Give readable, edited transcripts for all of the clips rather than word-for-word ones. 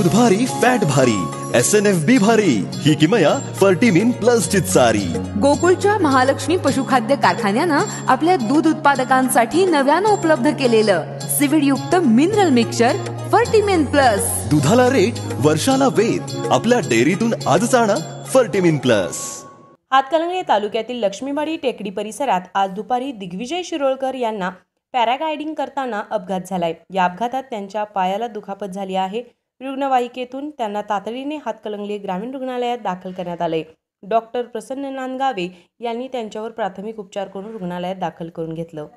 दूध भारी फॅट भारी SNFB भारी ही किमया फर्टिमिन प्लस ची चारी। गोकुळच्या महालक्ष्मी पशुखाद्य कारखान्यानं आपल्या दूध उत्पादकांसाठी नव्यानं उपलब्ध केलेलं सीविड युक्त मिनरल मिक्सचर फर्टिमिन प्लस। दुधाला रेट वर्षाला वेद आपल्या डेअरीतून आजच आणा फर्टिमिन प्लस। हातकणंगले तालुक्यातील लक्ष्मीवाडी टेकडी परिसरात आज दुपारी दिग्विजय शिरोळकर यांना पॅराग्लायडिंग करताना अपघात झालाय। या अपघातात त्यांच्या पायाला दुखापत झाली आहे। रुग्णवाहिकेतून त्यांना तातडीने हातकणंगले ग्रामीण रुग्णालयात दाखल करण्यात आले। डॉक्टर प्रसन्न नांदगावे यांनी त्यांच्यावर प्राथमिक उपचार करून रुग्णालयात दाखल करून घेतलं।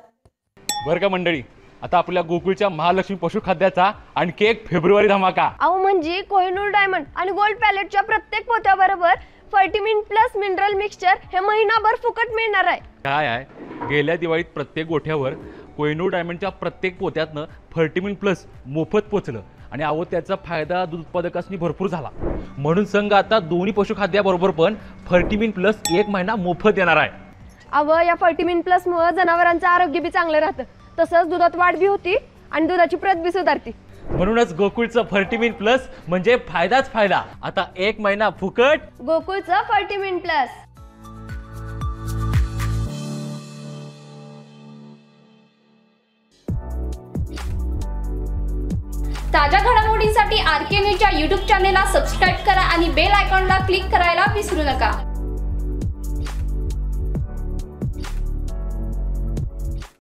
बरं का मंडळी, आता आपल्या गोकुळच्या महालक्ष्मी पशुखाद्याचा आणखी एक फेब्रुवारी धमाका। अहो म्हणजे कोहिनूर डायमंड आणि गोल्ड पॅलेटच्या प्रत्येक पोत्याबरोबर फर्टिमिन प्लस मिनरल मिक्सचर हे महिनाभर फुकट मिळणार आहे। काय आहे, गेल्या दिवाळीत प्रत्येक गोठ्यावर कोहिनूर डायमंडच्या प्रत्येक पोत्यातनं फर्टिमिन प्लस मोफत पोचलं आणि अहो त्याचा फायदा दूध उत्पादकांनी भरपूर झाला। म्हणून संघ आता दोन्ही पशुखाद्याबरोबर पण फर्टिमिन प्लस 1 महिना मोफत देणार आहे। अहो या फर्टिमिन प्लस मुळे जनावरांचं आरोग्य बी चांगलं राहतं, तसंच दुधात वाढ बी होती आणि दुधाची प्रत बी सुधारते। म्हणूनच गोकुळचं फर्टिमिन प्लस म्हणजे फायदाच फायदा। आता 1 महिना फुकट गोकुळचं फर्टिमिन प्लस। ताज्या घडामोडींसाठी RK न्यूजच्या YouTube चॅनेलला सबस्क्राईब करा आणि बेल आयकॉनला क्लिक करायला विसरू नका।